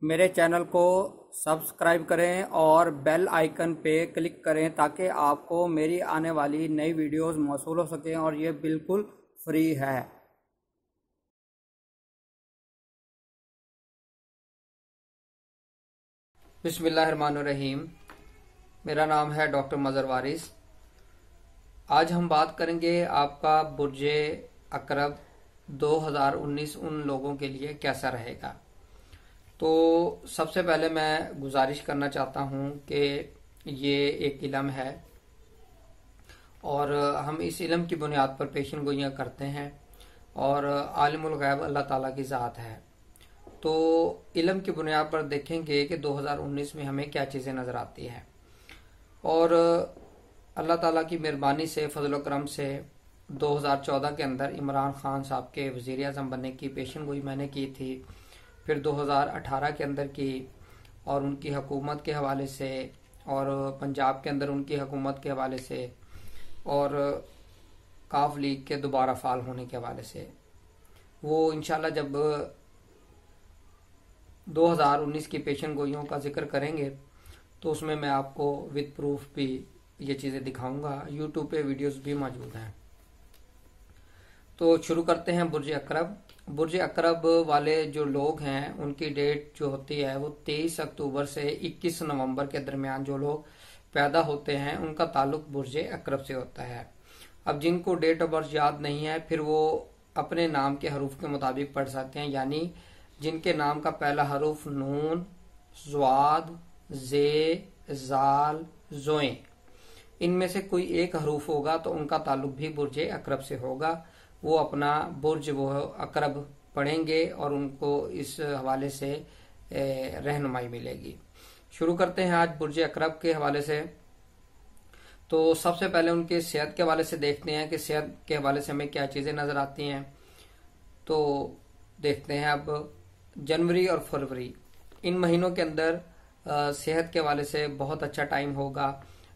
मेरे चैनल को सब्सक्राइब करें और बेल आइकन पे क्लिक करें ताकि आपको मेरी आने वाली नई वीडियोस मौसूल हो सकें और ये बिल्कुल फ्री है। बिस्मिल्लाहिर्रहमानिर्रहीम। मेरा नाम है डॉक्टर मज़हर वारिस। आज हम बात करेंगे आपका बुर्जे अकरब 2019 उन लोगों के लिए कैसा रहेगा। तो सबसे पहले मैं गुजारिश करना चाहता हूँ कि ये एक इल्म है और हम इस इल्म की बुनियाद पर पेशन गोइयाँ करते हैं और आलिमुल गैब अल्लाह ताला की ज़ात है। तो इल्म की बुनियाद पर देखेंगे कि 2019 में हमें क्या चीज़ें नज़र आती है और अल्लाह ताला की मेहरबानी से फजल करम से 2014 के अंदर इमरान खान साहब के वज़ीर आज़म बनने की पेशन गोई मैंने की थी, फिर 2018 के अंदर की और उनकी हुकूमत के हवाले से और पंजाब के अंदर उनकी हुकूमत के हवाले से और काफ लीग के दोबारा फाल होने के हवाले से। वो इंशाल्लाह जब 2019 की पेशन गोइयों का जिक्र करेंगे तो उसमें मैं आपको विद प्रूफ भी ये चीज़ें दिखाऊंगा। यूट्यूब पे वीडियोस भी मौजूद हैं। तो शुरू करते हैं बुर्ज अकरब। बुर्ज अकरब वाले जो लोग हैं उनकी डेट जो होती है वो 23 अक्टूबर से 21 नवंबर के दरमियान जो लोग पैदा होते हैं उनका ताल्लुक बुर्ज अकरब से होता है। अब जिनको डेट ऑफ बर्थ याद नहीं है फिर वो अपने नाम के हरूफ के मुताबिक पढ़ सकते हैं, यानी जिनके नाम का पहला हरूफ नून, ज़्वाद, जे, जाल, जोए, इनमें से कोई एक हरूफ होगा तो उनका ताल्लुक भी बुर्ज अकरब से होगा। वो अपना बुर्ज वो अकरब पढ़ेंगे और उनको इस हवाले से रहनुमाई मिलेगी। शुरू करते हैं आज बुर्ज अकरब के हवाले से। तो सबसे पहले उनके सेहत के हवाले से देखते हैं कि सेहत के हवाले से हमें क्या चीज़ें नज़र आती हैं। तो देखते हैं अब जनवरी और फरवरी इन महीनों के अंदर सेहत के हवाले से बहुत अच्छा टाइम होगा।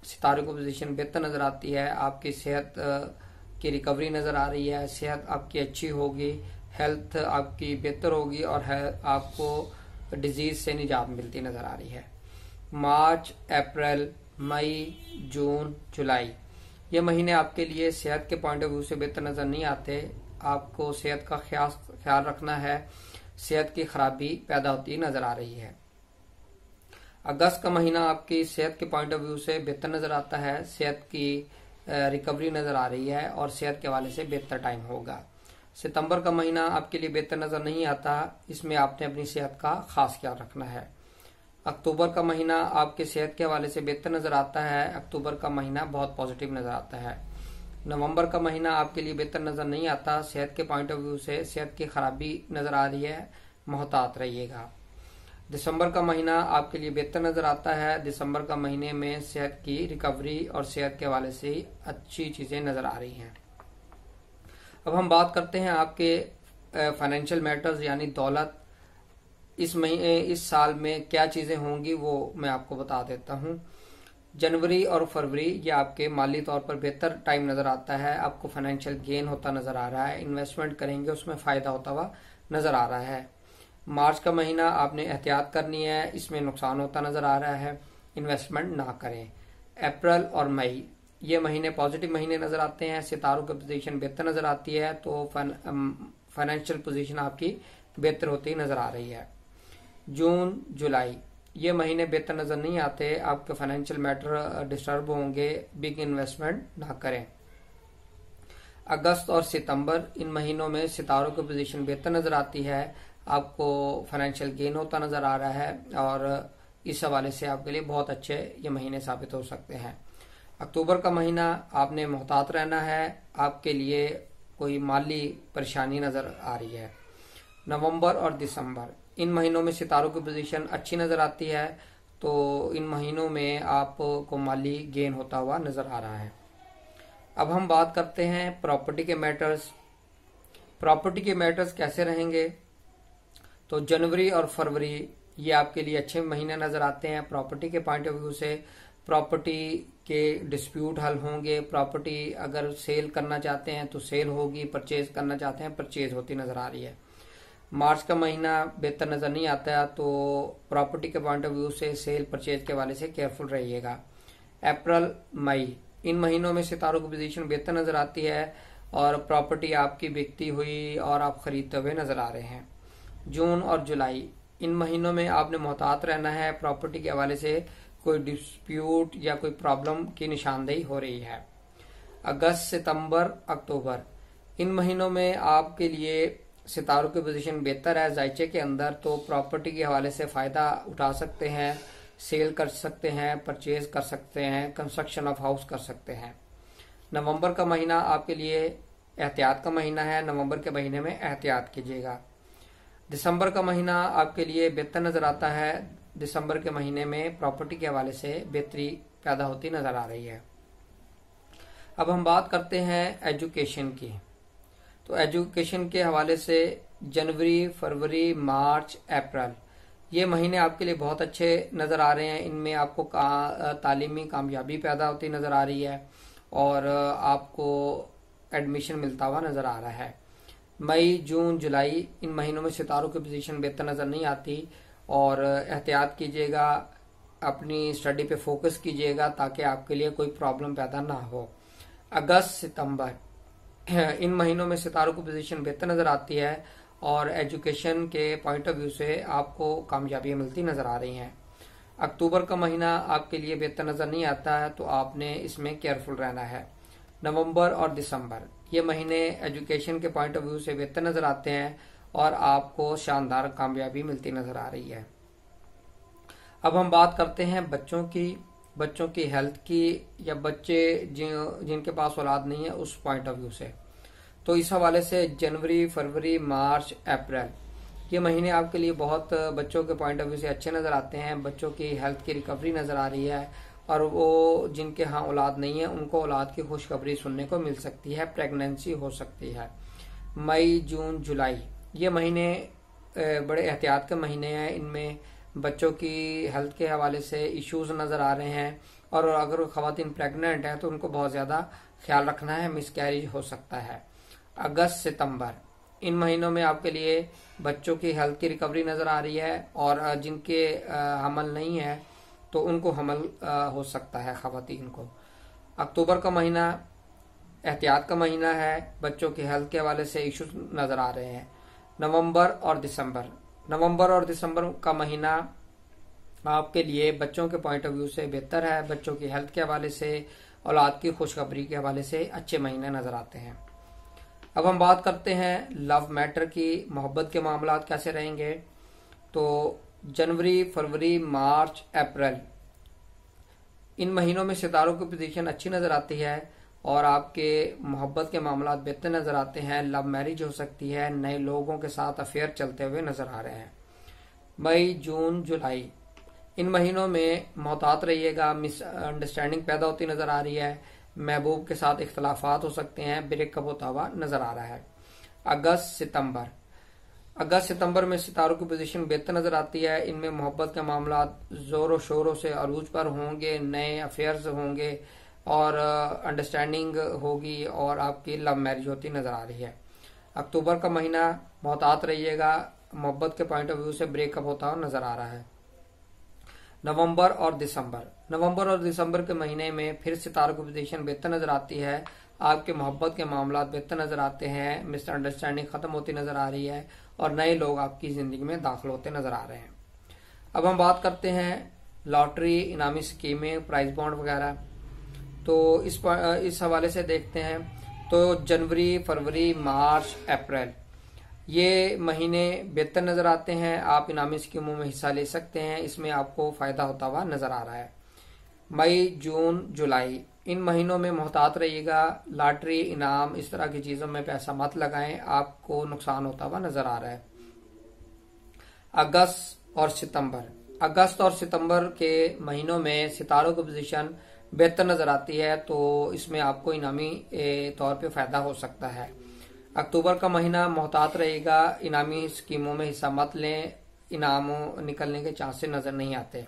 सितारों की पोजीशन बेहतर नज़र आती है, आपकी सेहत की रिकवरी नज़र आ रही है, सेहत आपकी अच्छी होगी, हेल्थ आपकी बेहतर होगी और आपको डिजीज से निजात मिलती नज़र आ रही है। मार्च, अप्रैल, मई, जून, जुलाई ये महीने आपके लिए सेहत के पॉइंट ऑफ व्यू से बेहतर नज़र नहीं आते। आपको सेहत का ख्याल रखना है, सेहत की खराबी पैदा होती नज़र आ रही है। अगस्त का महीना आपकी सेहत के पॉइंट ऑफ व्यू से बेहतर नज़र आता है, सेहत की रिकवरी नज़र आ रही है और सेहत के हवाले से बेहतर टाइम होगा। सितंबर का महीना आपके लिए बेहतर नज़र नहीं आता, इसमें आपने अपनी सेहत का खास ख्याल रखना है। अक्टूबर का महीना आपके सेहत के हवाले से बेहतर नज़र आता है, अक्टूबर का महीना बहुत पॉजिटिव नज़र आता है। नवंबर का महीना आपके लिए बेहतर नज़र नहीं आता, सेहत के पॉइंट ऑफ व्यू से सेहत की खराबी नज़र आ रही है, मोहतात रहिएगा। दिसंबर का महीना आपके लिए बेहतर नज़र आता है, दिसंबर का महीने में सेहत की रिकवरी और सेहत के हवाले से अच्छी चीज़ें नज़र आ रही हैं। अब हम बात करते हैं आपके फाइनेंशियल मैटर्स यानी दौलत। इस साल में क्या चीज़ें होंगी वो मैं आपको बता देता हूँ। जनवरी और फरवरी ये आपके माली तौर पर बेहतर टाइम नज़र आता है, आपको फाइनेंशियल गेन होता नज़र आ रहा है, इन्वेस्टमेंट करेंगे उसमें फ़ायदा होता हुआ नज़र आ रहा है। मार्च का महीना आपने एहतियात करनी है, इसमें नुकसान होता नज़र आ रहा है, इन्वेस्टमेंट ना करें। अप्रैल और मई ये महीने पॉजिटिव महीने नज़र आते हैं, सितारों की पोजीशन बेहतर नज़र आती है, तो फाइनेंशियल पोजीशन आपकी बेहतर होती नज़र आ रही है। जून, जुलाई ये महीने बेहतर नज़र नहीं आते, आपके फाइनेंशियल मैटर डिस्टर्ब होंगे, बिग इन्वेस्टमेंट ना करें। अगस्त और सितंबर इन महीनों में सितारों की पोजीशन बेहतर नज़र आती है, आपको फाइनेंशियल गेन होता नज़र आ रहा है और इस हवाले से आपके लिए बहुत अच्छे ये महीने साबित हो सकते हैं। अक्टूबर का महीना आपने मोहतात रहना है, आपके लिए कोई माली परेशानी नज़र आ रही है। नवंबर और दिसंबर इन महीनों में सितारों की पोजीशन अच्छी नज़र आती है, तो इन महीनों में आपको माली गेन होता हुआ नज़र आ रहा है। अब हम बात करते हैं प्रॉपर्टी के मैटर्स। प्रॉपर्टी के मैटर्स कैसे रहेंगे। तो जनवरी और फरवरी ये आपके लिए अच्छे महीने नज़र आते हैं प्रॉपर्टी के पॉइंट ऑफ व्यू से। प्रॉपर्टी के डिस्प्यूट हल होंगे, प्रॉपर्टी अगर सेल करना चाहते हैं तो सेल होगी, परचेज करना चाहते हैं परचेज होती नज़र आ रही है। मार्च का महीना बेहतर नजर नहीं आता, तो प्रॉपर्टी के पॉइंट ऑफ व्यू से सेल परचेज के हवाले से केयरफुल रहिएगा। अप्रैल मई इन महीनों में सितारों की पोजीशन बेहतर नजर आती है और प्रॉपर्टी आपकी बिकती हुई और आप खरीदते हुए नजर आ रहे हैं। जून और जुलाई इन महीनों में आपने मोहतात रहना है, प्रॉपर्टी के हवाले से कोई डिस्प्यूट या कोई प्रॉब्लम की निशानदेही हो रही है। अगस्त सितंबर अक्टूबर इन महीनों में आपके लिए सितारों की पोजीशन बेहतर है जायचे के अंदर, तो प्रॉपर्टी के हवाले से फायदा उठा सकते हैं, सेल कर सकते हैं, परचेज कर सकते हैं, कंस्ट्रक्शन ऑफ हाउस कर सकते हैं। नवंबर का महीना आपके लिए एहतियात का महीना है, नवंबर के महीने में एहतियात कीजिएगा। दिसंबर का महीना आपके लिए बेहतर नजर आता है, दिसंबर के महीने में प्रॉपर्टी के हवाले से बेहतरी पैदा होती नजर आ रही है। अब हम बात करते हैं एजुकेशन की। तो एजुकेशन के हवाले से जनवरी, फरवरी, मार्च, अप्रैल ये महीने आपके लिए बहुत अच्छे नजर आ रहे हैं। इनमें आपको तालीमी कामयाबी पैदा होती नजर आ रही है और आपको एडमिशन मिलता हुआ नजर आ रहा है। मई, जून, जुलाई इन महीनों में सितारों की पोजीशन बेहतर नजर नहीं आती और एहतियात कीजिएगा, अपनी स्टडी पे फोकस कीजिएगा ताकि आपके लिए कोई प्रॉब्लम पैदा ना हो। अगस्त, सितंबर इन महीनों में सितारों की पोजीशन बेहतर नजर आती है और एजुकेशन के पॉइंट ऑफ व्यू से आपको कामयाबियां मिलती नजर आ रही हैं। अक्टूबर का महीना आपके लिए बेहतर नजर नहीं आता है, तो आपने इसमें केयरफुल रहना है। नवंबर और दिसंबर ये महीने एजुकेशन के पॉइंट ऑफ व्यू से बेहतर नजर आते हैं और आपको शानदार कामयाबी मिलती नजर आ रही है। अब हम बात करते हैं बच्चों की हेल्थ की या बच्चे जिनके पास औलाद नहीं है उस पॉइंट ऑफ व्यू से। तो इस हवाले से जनवरी, फरवरी, मार्च, अप्रैल ये महीने आपके लिए बहुत बच्चों के पॉइंट ऑफ व्यू से अच्छे नजर आते हैं। बच्चों की हेल्थ की रिकवरी नजर आ रही है और वो जिनके यहाँ औलाद नहीं है उनको औलाद की खुशखबरी सुनने को मिल सकती है, प्रेगनेंसी हो सकती है। मई, जून, जुलाई ये महीने बड़े एहतियात के महीने हैं। इनमें बच्चों की हेल्थ के हवाले से इश्यूज नजर आ रहे हैं और अगर खवातीन प्रेग्नेंट है तो उनको बहुत ज्यादा ख्याल रखना है, मिसकैरेज हो सकता है। अगस्त, सितंबर इन महीनों में आपके लिए बच्चों की हेल्थ की रिकवरी नजर आ रही है और जिनके हमल नहीं है तो उनको हमल हो सकता है खवातीन को। अक्टूबर का महीना एहतियात का महीना है, बच्चों की हेल्थ के हवाले से इश्यूज नजर आ रहे हैं। नवंबर और दिसंबर का महीना आपके लिए बच्चों के पॉइंट ऑफ व्यू से बेहतर है, बच्चों की हेल्थ के हवाले से, औलाद की खुशखबरी के हवाले से अच्छे महीने नजर आते हैं। अब हम बात करते हैं लव मैटर की, मोहब्बत के मामला कैसे रहेंगे। तो जनवरी, फरवरी, मार्च, अप्रैल इन महीनों में सितारों की पोजीशन अच्छी नजर आती है और आपके मोहब्बत के मामला बेहतर नजर आते हैं। लव मैरिज हो सकती है, नए लोगों के साथ अफेयर चलते हुए नजर आ रहे हैं। मई, जून, जुलाई इन महीनों में मोहतात रहिएगा, मिसअंडरस्टैंडिंग पैदा होती नजर आ रही है, महबूब के साथ इख्तलाफात हो सकते हैं, ब्रेकअप होता हुआ नजर आ रहा है। अगस्त सितंबर में सितारों की पोजीशन बेहतर नजर आती है। इनमें मोहब्बत के मामला जोरों शोरों से अरूज पर होंगे, नए अफेयर्स होंगे और अंडरस्टैंडिंग होगी और आपकी लव मैरिज होती नजर आ रही है। अक्टूबर का महीना मोहतात रहिएगा, मोहब्बत के पॉइंट ऑफ व्यू से ब्रेकअप होता हुआ नजर आ रहा है। नवंबर और दिसंबर के महीने में फिर सितारों की पोजीशन बेहतर नजर आती है, आपके मोहब्बत के मामला बेहतर नजर आते हैं, मिसअंडरस्टैंडिंग खत्म होती नजर आ रही है और नए लोग आपकी जिंदगी में दाखिल होते नजर आ रहे हैं। अब हम बात करते हैं लॉटरी, इनामी स्कीमें, प्राइज बॉन्ड वगैरह। तो इस हवाले से देखते हैं तो जनवरी, फरवरी, मार्च, अप्रैल ये महीने बेहतर नजर आते हैं, आप इनामी स्कीमों में हिस्सा ले सकते हैं, इसमें आपको फायदा होता हुआ नजर आ रहा है। मई, जून, जुलाई इन महीनों में मोहतात रहिएगा, लॉटरी, इनाम इस तरह की चीजों में पैसा मत लगाएं, आपको नुकसान होता हुआ नजर आ रहा है। अगस्त और सितंबर के महीनों में सितारों की पोजीशन बेहतर नजर आती है, तो इसमें आपको इनामी तौर पे फायदा हो सकता है। अक्टूबर का महीना मोहतात रहेगा, इनामी स्कीमों में हिस्सा मत लें, इनामों निकलने के चांसेस नजर नहीं आते।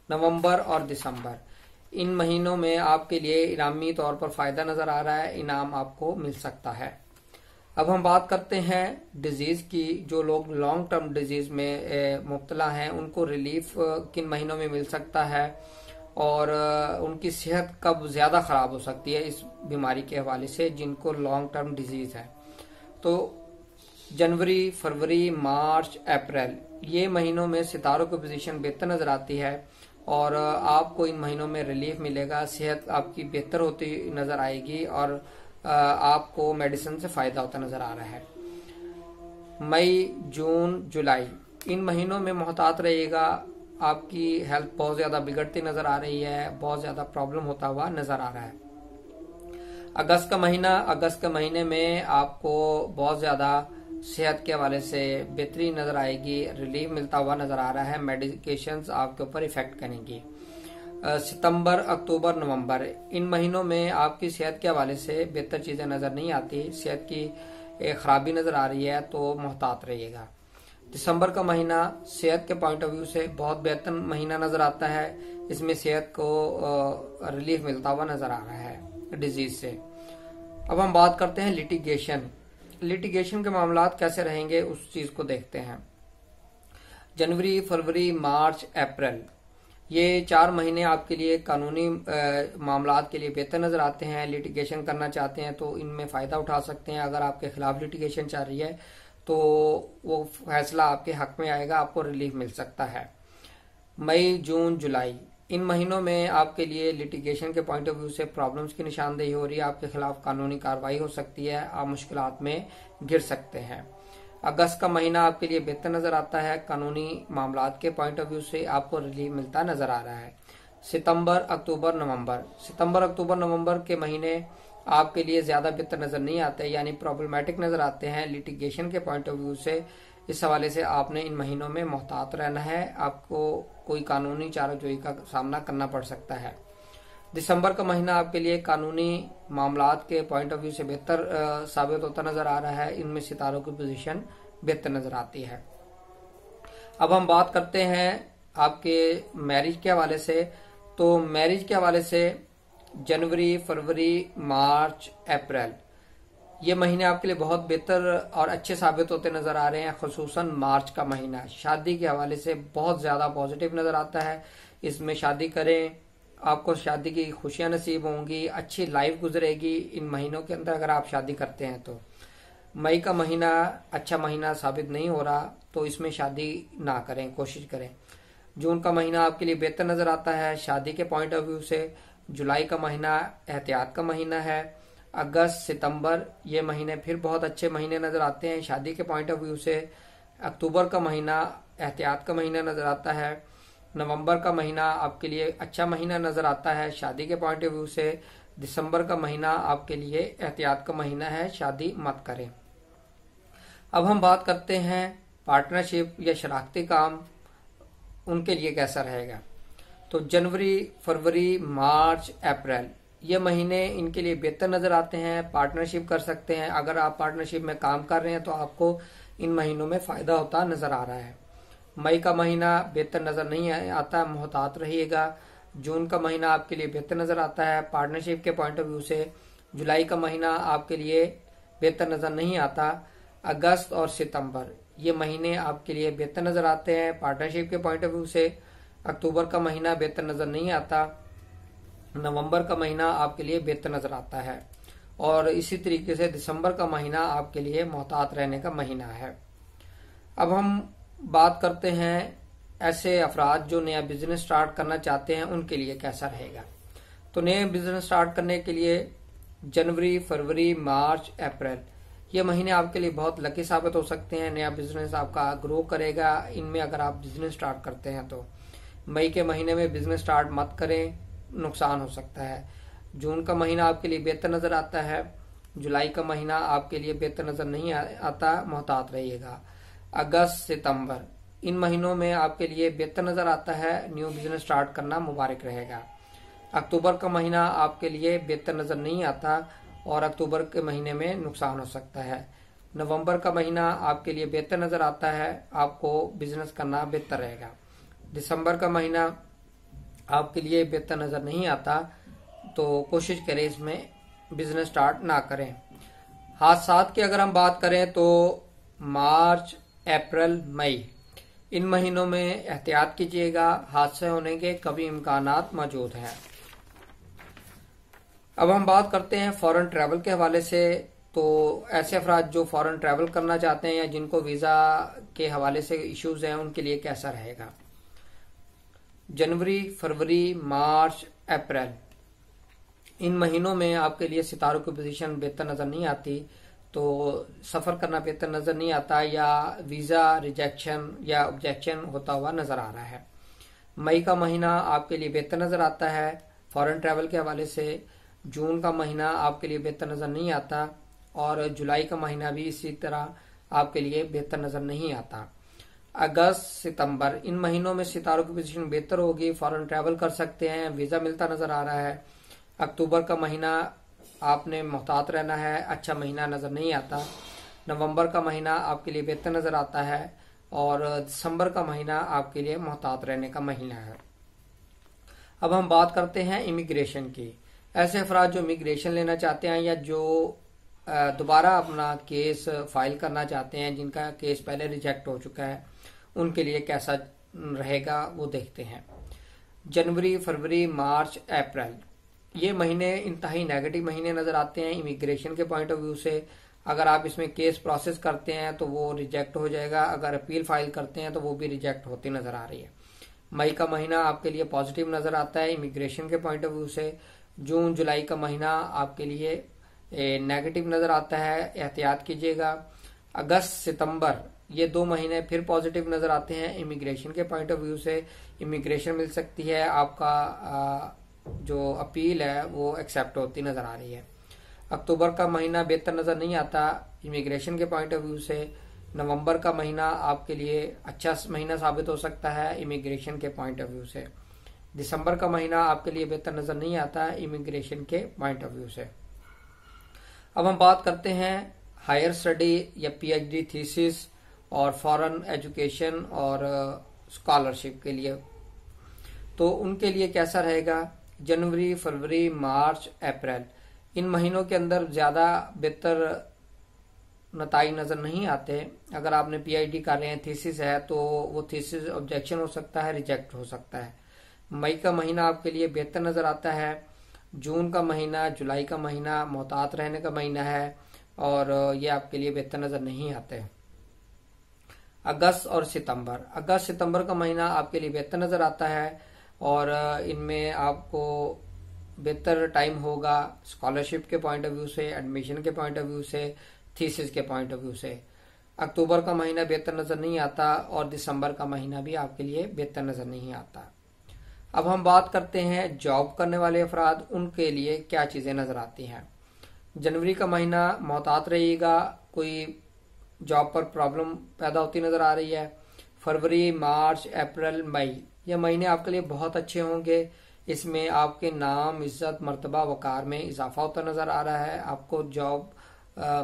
नवंबर और दिसंबर इन महीनों में आपके लिए इनामी तौर पर फायदा नजर आ रहा है, इनाम आपको मिल सकता है। अब हम बात करते हैं डिजीज की। जो लोग लॉन्ग टर्म डिजीज में मुब्तला हैं उनको रिलीफ किन महीनों में मिल सकता है और उनकी सेहत कब ज्यादा खराब हो सकती है इस बीमारी के हवाले से, जिनको लॉन्ग टर्म डिजीज है। तो जनवरी, फरवरी, मार्च, अप्रैल ये महीनों में सितारों की पोजीशन बेहतर नजर आती है और आपको इन महीनों में रिलीफ मिलेगा, सेहत आपकी बेहतर होती नजर आएगी और आपको मेडिसिन से फायदा होता नजर आ रहा है। मई, जून, जुलाई इन महीनों में मोहतात रहिएगा। आपकी हेल्थ बहुत ज्यादा बिगड़ती नजर आ रही है, बहुत ज्यादा प्रॉब्लम होता हुआ नजर आ रहा है। अगस्त का महीना, अगस्त के महीने में आपको बहुत ज्यादा सेहत के हवाले से बेहतरी नजर आएगी, रिलीफ मिलता हुआ नजर आ रहा है, मेडिकेशंस आपके ऊपर इफेक्ट करेंगी। सितंबर, अक्टूबर, नवंबर इन महीनों में आपकी सेहत के हवाले से बेहतर चीजें नजर नहीं आती, सेहत की एक खराबी नजर आ रही है, तो मोहतात रहिएगा। दिसंबर का महीना सेहत के पॉइंट ऑफ व्यू से बहुत बेहतर महीना नजर आता है, इसमें सेहत को रिलीफ मिलता हुआ नजर आ रहा है डिजीज से। अब हम बात करते हैं लिटिगेशन। लिटिगेशन के मामलात कैसे रहेंगे उस चीज को देखते हैं। जनवरी, फरवरी, मार्च, अप्रैल ये 4 महीने आपके लिए कानूनी मामलात के लिए बेहतर नजर आते हैं। लिटिगेशन करना चाहते हैं तो इनमें फायदा उठा सकते हैं। अगर आपके खिलाफ लिटिगेशन चल रही है तो वो फैसला आपके हक में आएगा, आपको रिलीफ मिल सकता है। मई, जून, जुलाई इन महीनों में आपके लिए लिटिगेशन के पॉइंट ऑफ व्यू से प्रॉब्लम्स की निशानदेही हो रही है, आपके खिलाफ कानूनी कार्रवाई हो सकती है, आप मुश्किलात में घिर सकते हैं। अगस्त का महीना आपके लिए बेहतर नजर आता है, कानूनी मामलात के पॉइंट ऑफ व्यू से आपको रिलीफ मिलता नजर आ रहा है। सितंबर, अक्टूबर, नवंबर सितंबर, अक्टूबर, नवंबर के महीने आपके लिए ज्यादा बेहतर नजर नहीं आते, यानी प्रॉब्लमेटिक नजर आते हैं लिटिगेशन के पॉइंट ऑफ व्यू से। इस हवाले से आपने इन महीनों में मोहतात रहना है, आपको कोई कानूनी चाराजोई का सामना करना पड़ सकता है। दिसंबर का महीना आपके लिए कानूनी मामलात के पॉइंट ऑफ व्यू से बेहतर साबित होता नजर आ रहा है, इनमें सितारों की पोजीशन बेहतर नजर आती है। अब हम बात करते हैं आपके मैरिज के हवाले से। तो मैरिज के हवाले से जनवरी, फरवरी, मार्च, अप्रैल ये महीने आपके लिए बहुत बेहतर और अच्छे साबित होते नजर आ रहे हैं। खुसूसन मार्च का महीना शादी के हवाले से बहुत ज्यादा पॉजिटिव नजर आता है। इसमें शादी करें, आपको शादी की खुशियां नसीब होंगी, अच्छी लाइफ गुजरेगी इन महीनों के अंदर अगर आप शादी करते हैं तो। मई का महीना अच्छा महीना साबित नहीं हो रहा तो इसमें शादी ना करें, कोशिश करें। जून का महीना आपके लिए बेहतर नजर आता है शादी के पॉइंट ऑफ व्यू से। जुलाई का महीना एहतियात का महीना है। अगस्त, सितंबर ये महीने फिर बहुत अच्छे महीने नजर आते हैं शादी के पॉइंट ऑफ व्यू से। अक्टूबर का महीना एहतियात का महीना नजर आता है। नवंबर का महीना आपके लिए अच्छा महीना नजर आता है शादी के पॉइंट ऑफ व्यू से। दिसंबर का महीना आपके लिए एहतियात का महीना है, शादी मत करें। अब हम बात करते हैं पार्टनरशिप या शराकती काम, उनके लिए कैसा रहेगा। तो जनवरी, फरवरी, मार्च, अप्रैल ये महीने इनके लिए बेहतर नजर आते हैं, पार्टनरशिप कर सकते हैं। अगर आप पार्टनरशिप में काम कर रहे हैं तो आपको इन महीनों में फायदा होता नजर आ रहा है। मई का महीना बेहतर नजर नहीं आता, मोहतात रहिएगा। जून का महीना आपके लिए बेहतर नजर आता है पार्टनरशिप के पॉइंट ऑफ व्यू से। जुलाई का महीना आपके लिए बेहतर नजर नहीं आता। अगस्त और सितंबर ये महीने आपके लिए बेहतर नजर आते हैं पार्टनरशिप के पॉइंट ऑफ व्यू से। अक्टूबर का महीना बेहतर नजर नहीं आता। नवंबर का महीना आपके लिए बेहतर नजर आता है और इसी तरीके से दिसंबर का महीना आपके लिए मोहतात रहने का महीना है। अब हम बात करते हैं ऐसे अफराद जो नया बिजनेस स्टार्ट करना चाहते हैं, उनके लिए कैसा रहेगा। तो नए बिजनेस स्टार्ट करने के लिए जनवरी, फरवरी, मार्च, अप्रैल ये महीने आपके लिए बहुत लकी साबित हो सकते हैं। नया बिजनेस आपका ग्रो करेगा इनमें अगर आप बिजनेस स्टार्ट करते हैं तो। मई के महीने में बिजनेस स्टार्ट मत करें, नुकसान हो सकता है। जून का महीना आपके लिए बेहतर नजर आता है। जुलाई का महीना आपके लिए बेहतर नजर नहीं आता, मोहतात रहिएगा। अगस्त, सितंबर इन महीनों में आपके लिए बेहतर नजर आता है, न्यू बिजनेस स्टार्ट करना मुबारक रहेगा। अक्टूबर का महीना आपके लिए बेहतर नजर नहीं आता और अक्टूबर के महीने में नुकसान हो सकता है। नवंबर का महीना आपके लिए बेहतर नजर आता है, आपको बिजनेस करना बेहतर रहेगा। दिसंबर का महीना आपके लिए बेहतर नजर नहीं आता तो कोशिश करें इसमें बिजनेस स्टार्ट ना करें। हादसात की अगर हम बात करें तो मार्च, अप्रैल, मई इन महीनों में एहतियात कीजिएगा, हादसे होने के कभी इम्कानात मौजूद हैं। अब हम बात करते हैं फॉरेन ट्रैवल के हवाले से। तो ऐसे अफराद जो फॉरेन ट्रैवल करना चाहते हैं या जिनको वीजा के हवाले से इश्यूज हैं उनके लिए कैसा रहेगा। जनवरी, फरवरी, मार्च, अप्रैल इन महीनों में आपके लिए सितारों की पोजीशन बेहतर नजर नहीं आती, तो सफर करना बेहतर नजर नहीं आता या वीजा रिजेक्शन या ऑब्जेक्शन होता हुआ नजर आ रहा है। मई का महीना आपके लिए बेहतर नजर आता है फॉरेन ट्रैवल के हवाले से। जून का महीना आपके लिए बेहतर नजर नहीं आता और जुलाई का महीना भी इसी तरह आपके लिए बेहतर नजर नहीं आता। अगस्त, सितंबर इन महीनों में सितारों की पोजीशन बेहतर होगी, फॉरेन ट्रैवल कर सकते हैं, वीजा मिलता नजर आ रहा है। अक्टूबर का महीना आपने मोहतात रहना है, अच्छा महीना नजर नहीं आता। नवंबर का महीना आपके लिए बेहतर नजर आता है और दिसंबर का महीना आपके लिए मोहतात रहने का महीना है। अब हम बात करते हैं इमिग्रेशन की। ऐसे अफराद जो इमिग्रेशन लेना चाहते हैं या जो दोबारा अपना केस फाइल करना चाहते हैं, जिनका केस पहले रिजेक्ट हो चुका है, उनके लिए कैसा रहेगा वो देखते हैं। जनवरी, फरवरी, मार्च, अप्रैल ये महीने इंतहाई नेगेटिव महीने नजर आते हैं इमिग्रेशन के पॉइंट ऑफ व्यू से। अगर आप इसमें केस प्रोसेस करते हैं तो वो रिजेक्ट हो जाएगा, अगर अपील फाइल करते हैं तो वो भी रिजेक्ट होती नजर आ रही है। मई का महीना आपके लिए पॉजिटिव नजर आता है इमिग्रेशन के पॉइंट ऑफ व्यू से। जून, जुलाई का महीना आपके लिए नेगेटिव नजर आता है, एहतियात कीजिएगा। अगस्त, सितंबर ये 2 महीने फिर पॉजिटिव नजर आते हैं इमिग्रेशन के पॉइंट ऑफ व्यू से। इमिग्रेशन मिल सकती है, आपका जो अपील है वो एक्सेप्ट होती नजर आ रही है। अक्टूबर का महीना बेहतर नजर नहीं आता इमिग्रेशन के पॉइंट ऑफ व्यू से। नवंबर का महीना आपके लिए अच्छा महीना साबित हो सकता है इमिग्रेशन के पॉइंट ऑफ व्यू से। दिसंबर का महीना आपके लिए बेहतर नजर नहीं आता इमिग्रेशन के पॉइंट ऑफ व्यू से। अब हम बात करते हैं हायर स्टडी या पीएचडी थीसिस और फॉरेन एजुकेशन और स्कॉलरशिप के लिए। तो उनके लिए कैसा रहेगा। जनवरी, फरवरी, मार्च, अप्रैल इन महीनों के अंदर ज्यादा बेहतर नताइज नजर नहीं आते। अगर आपने पीएचडी कर रहे हैं, थीसिस है, तो वो थीसिस ऑब्जेक्शन हो सकता है, रिजेक्ट हो सकता है। मई का महीना आपके लिए बेहतर नजर आता है। जून का महीना, जुलाई का महीना मोहतात रहने का महीना है और ये आपके लिए बेहतर नजर नहीं आते। अगस्त और सितंबर, अगस्त सितंबर का महीना आपके लिए बेहतर नजर आता है और इनमें आपको बेहतर टाइम होगा स्कॉलरशिप के पॉइंट ऑफ व्यू से, एडमिशन के पॉइंट ऑफ व्यू से, थीसिस के पॉइंट ऑफ व्यू से। अक्टूबर का महीना बेहतर नजर नहीं आता और दिसंबर का महीना भी आपके लिए बेहतर नजर नहीं आता। अब हम बात करते हैं जॉब करने वाले अफराद, उनके लिए क्या चीजें नजर आती हैं। जनवरी का महीना मोहतात रहिएगा, कोई जॉब पर प्रॉब्लम पैदा होती नजर आ रही है। फरवरी, मार्च, अप्रैल, मई ये महीने आपके लिए बहुत अच्छे होंगे। इसमें आपके नाम, इज्जत, मर्तबा, वकार में इजाफा होता नजर आ रहा है। आपको जॉब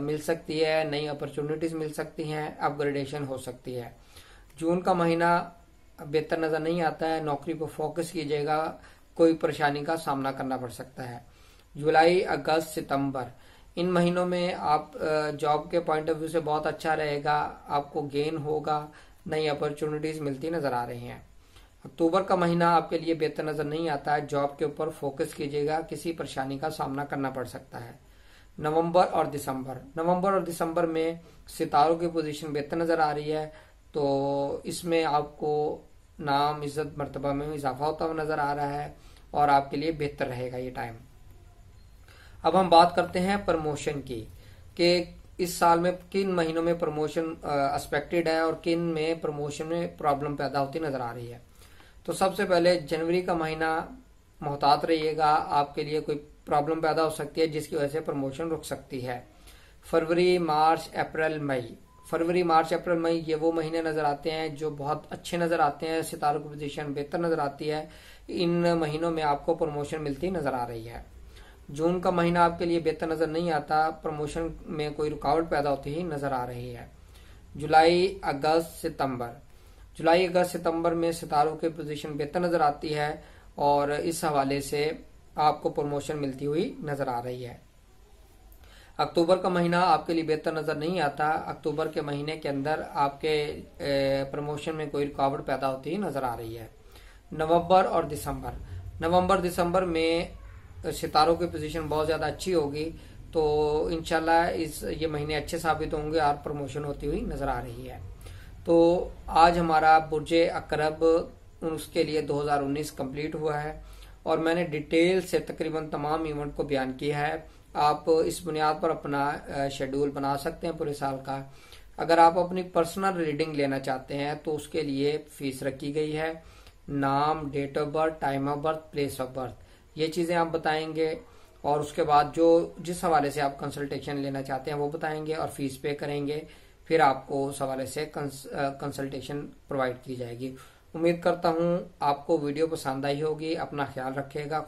मिल सकती है, नई अपॉर्चुनिटीज मिल सकती हैं, अपग्रेडेशन हो सकती है। जून का महीना बेहतर नजर नहीं आता है, नौकरी पर फोकस कीजिएगा, कोई परेशानी का सामना करना पड़ सकता है। जुलाई, अगस्त, सितंबर इन महीनों में आप जॉब के पॉइंट ऑफ व्यू से बहुत अच्छा रहेगा, आपको गेन होगा, नई अपॉर्चुनिटीज मिलती नजर आ रही हैं। अक्टूबर का महीना आपके लिए बेहतर नजर नहीं आता है, जॉब के ऊपर फोकस कीजिएगा, किसी परेशानी का सामना करना पड़ सकता है। नवंबर और दिसंबर में सितारों की पोजीशन बेहतर नजर आ रही है, तो इसमें आपको नाम, इज्जत, मर्तबा में इजाफा होता हुआ नजर आ रहा है और आपके लिए बेहतर रहेगा ये टाइम। अब हम बात करते हैं प्रमोशन की कि इस साल में किन महीनों में प्रमोशन एक्सपेक्टेड है और किन में प्रमोशन में प्रॉब्लम पैदा होती नजर आ रही है। तो सबसे पहले जनवरी का महीना मोहतात रहिएगा, आपके लिए कोई प्रॉब्लम पैदा हो सकती है जिसकी वजह से प्रमोशन रुक सकती है। फरवरी, मार्च, अप्रैल, मई ये वो महीने नजर आते हैं जो बहुत अच्छे नजर आते हैं, सितारों की पोजीशन बेहतर नजर आती है। इन महीनों में आपको प्रमोशन मिलती नजर आ रही है। जून का महीना आपके लिए बेहतर नजर नहीं आता, प्रमोशन में कोई रुकावट पैदा होती ही नजर आ रही है। जुलाई, अगस्त, सितंबर में सितारों की पोजीशन बेहतर नजर आती है और इस हवाले से आपको प्रमोशन मिलती हुई नजर आ रही है। अक्टूबर का महीना आपके लिए बेहतर नजर नहीं आता। अक्टूबर के महीने के अंदर आपके प्रमोशन में कोई रुकावट पैदा होती ही नजर आ रही है। नवंबर दिसंबर में सितारों की पोजीशन बहुत ज्यादा अच्छी होगी, तो इंशाल्लाह ये महीने अच्छे साबित होंगे और प्रमोशन होती हुई नजर आ रही है। तो आज हमारा बुर्जे अकरब उसके लिए 2019 कंप्लीट हुआ है और मैंने डिटेल से तकरीबन तमाम इवेंट को बयान किया है। आप इस बुनियाद पर अपना शेड्यूल बना सकते हैं पूरे साल का। अगर आप अपनी पर्सनल रीडिंग लेना चाहते हैं तो उसके लिए फीस रखी गई है। नाम, date of birth, time of birth, place of birth, ये चीजें आप बताएंगे और उसके बाद जिस हवाले से आप कंसल्टेशन लेना चाहते हैं वो बताएंगे और फीस पे करेंगे। फिर आपको उस हवाले से कंसल्टेशन प्रोवाइड की जाएगी। उम्मीद करता हूँ आपको वीडियो पसंद आई होगी। अपना ख्याल रखिएगा।